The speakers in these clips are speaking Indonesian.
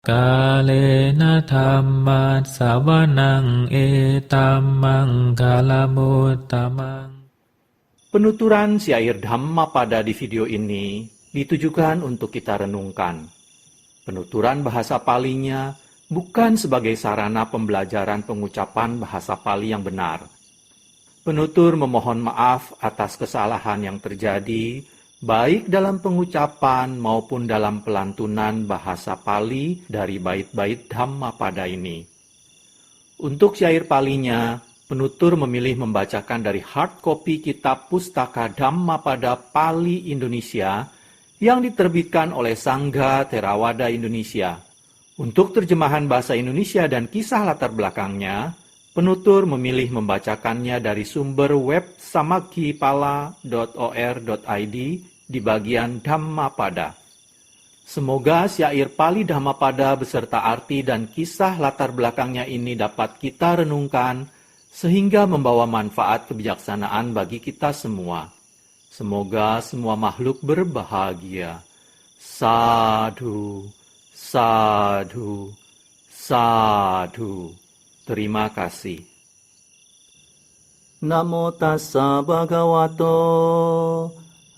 Kalena dhammat sawanang etamang kalamutamang. Penuturan syair Dhammapada di video ini ditujukan untuk kita renungkan. Penuturan bahasa Palinya bukan sebagai sarana pembelajaran pengucapan bahasa Pali yang benar. Penutur memohon maaf atas kesalahan yang terjadi, baik dalam pengucapan maupun dalam pelantunan bahasa Pali dari bait-bait Dhammapada ini. Untuk syair Palinya, penutur memilih membacakan dari hard copy kitab Pustaka Dhammapada Pali Indonesia yang diterbitkan oleh Sangga Theravada Indonesia. Untuk terjemahan bahasa Indonesia dan kisah latar belakangnya, penutur memilih membacakannya dari sumber web samakipala.or.id di bagian Dhammapada. Semoga syair Pali Dhammapada beserta arti dan kisah latar belakangnya ini dapat kita renungkan sehingga membawa manfaat kebijaksanaan bagi kita semua. Semoga semua makhluk berbahagia. Sadhu, sadhu, sadhu. Terima kasih. Namo tassa bhagavato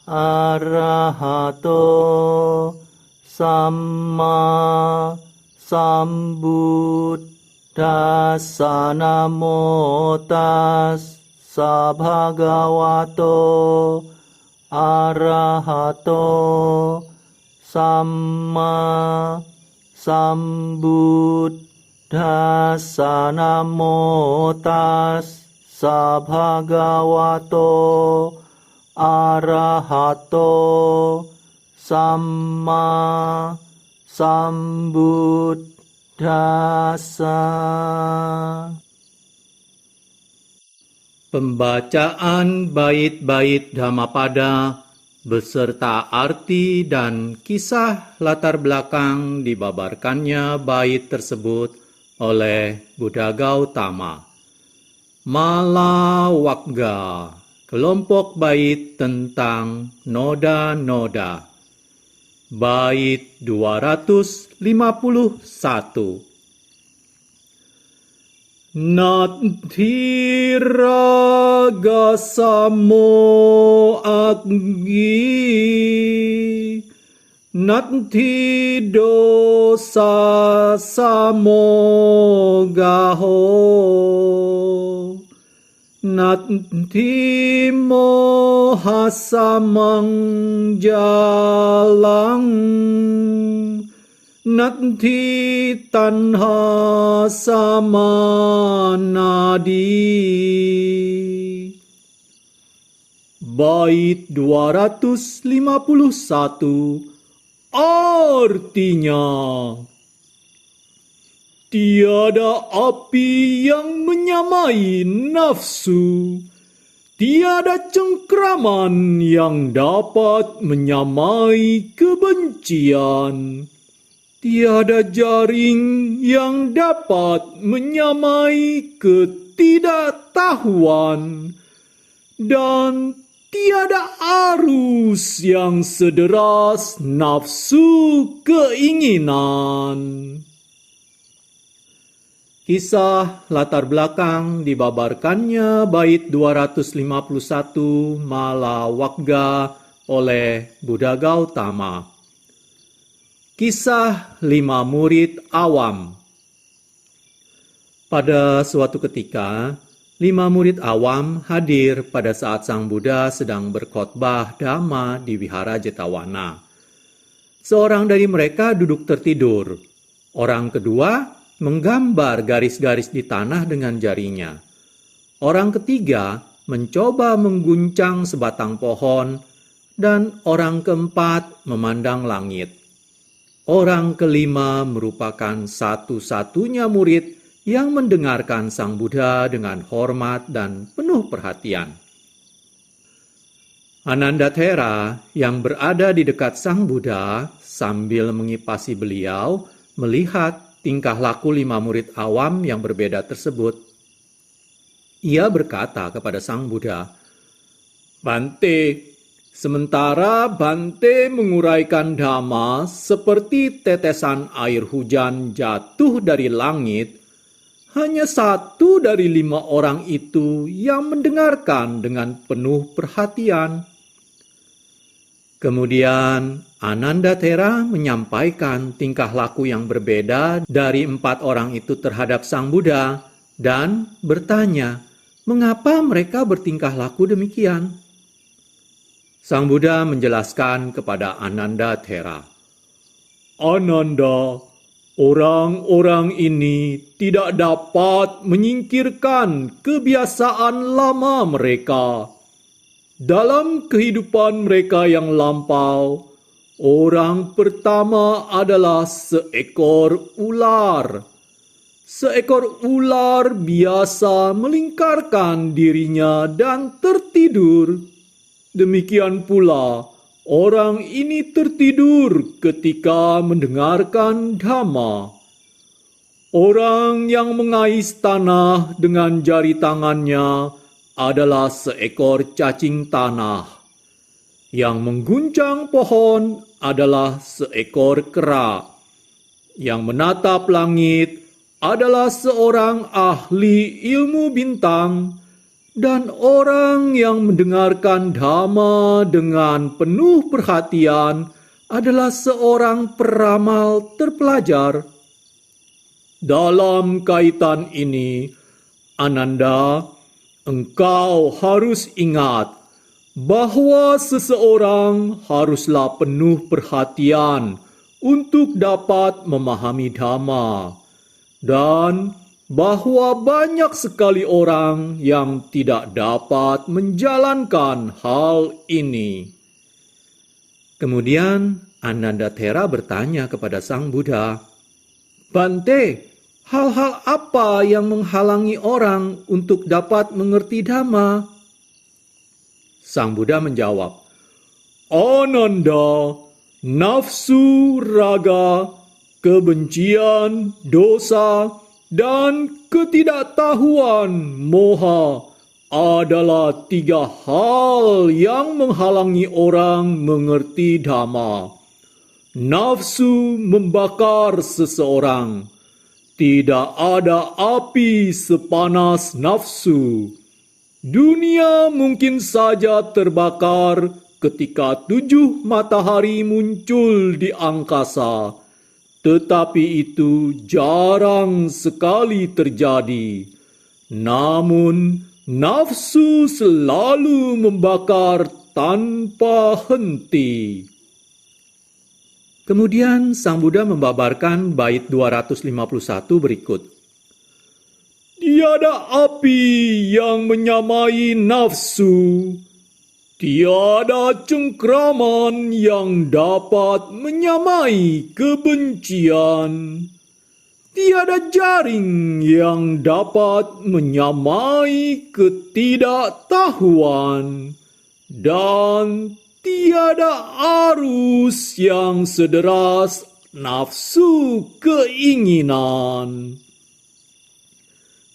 arahato Samma sambuddhassa. Namo tassa bhagavato arahato Samma sambuddhassa. Namo tassa bhagavato arahato Samma sambuddhassa. Pembacaan bait-bait Dhammapada beserta arti dan kisah latar belakang dibabarkannya bait tersebut oleh Buddha Gautama. Malawakga, kelompok bait tentang noda-noda. Bait 251. Nati raga samo aggi, nati dosa samo gaho, nati moha samang jalang, nati tanha samanadi. Bait 251 artinya, tiada api yang menyamai nafsu, tiada cengkraman yang dapat menyamai kebencian, tiada jaring yang dapat menyamai ketidaktahuan, dan tiada arus yang sederas nafsu keinginan. Kisah latar belakang dibabarkannya bait 251 Malawakga oleh Buddha Gautama. Kisah 5 murid awam. Pada suatu ketika, 5 murid awam hadir pada saat Sang Buddha sedang berkhotbah Dhamma di Wihara Jetawana. Seorang dari mereka duduk tertidur. Orang kedua menggambar garis-garis di tanah dengan jarinya. Orang ketiga mencoba mengguncang sebatang pohon, dan orang keempat memandang langit. Orang kelima merupakan satu-satunya murid yang mendengarkan Sang Buddha dengan hormat dan penuh perhatian. Anandathera yang berada di dekat Sang Buddha sambil mengipasi beliau melihat tingkah laku 5 murid awam yang berbeda tersebut. Ia berkata kepada Sang Buddha, "Bante, Sementara Bante menguraikan dhamma seperti tetesan air hujan jatuh dari langit, hanya 1 dari 5 orang itu yang mendengarkan dengan penuh perhatian. Kemudian Ananda Thera menyampaikan tingkah laku yang berbeda dari 4 orang itu terhadap Sang Buddha dan bertanya, mengapa mereka bertingkah laku demikian? Sang Buddha menjelaskan kepada Ananda Thera, Ananda, orang-orang ini tidak dapat menyingkirkan kebiasaan lama mereka. Dalam kehidupan mereka yang lampau, orang pertama adalah seekor ular. Seekor ular biasa melingkarkan dirinya dan tertidur. Demikian pula, orang ini tertidur ketika mendengarkan dhamma. Orang yang mengais tanah dengan jari tangannya adalah seekor cacing tanah. Yang mengguncang pohon adalah seekor kera. Yang menatap langit adalah seorang ahli ilmu bintang. Dan orang yang mendengarkan dhamma dengan penuh perhatian adalah seorang peramal terpelajar. Dalam kaitan ini, Ananda, engkau harus ingat bahwa seseorang haruslah penuh perhatian untuk dapat memahami dhamma, dan bahwa banyak sekali orang yang tidak dapat menjalankan hal ini. Kemudian Ananda Thera bertanya kepada Sang Buddha, Bante, hal-hal apa yang menghalangi orang untuk dapat mengerti dhamma? Sang Buddha menjawab, Ananda, nafsu, raga, kebencian, dosa, dan ketidaktahuan, moha, adalah 3 hal yang menghalangi orang mengerti dhamma. Nafsu membakar seseorang. Tidak ada api sepanas nafsu. Dunia mungkin saja terbakar ketika 7 matahari muncul di angkasa. Tetapi itu jarang sekali terjadi. Namun, nafsu selalu membakar tanpa henti. Kemudian Sang Buddha membabarkan bait 251 berikut. Tiada api yang menyamai nafsu. Tiada cengkraman yang dapat menyamai kebencian. Tiada jaring yang dapat menyamai ketidaktahuan. Dan tiada arus yang sederas nafsu keinginan.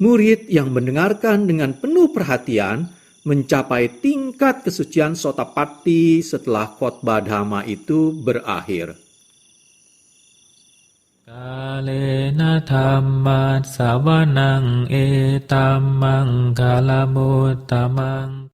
Murid yang mendengarkan dengan penuh perhatian mencapai tingkat kesucian Sotapatti setelah khotbah dhamma itu berakhir. Kalena dhamma savanang etammang kalamutamang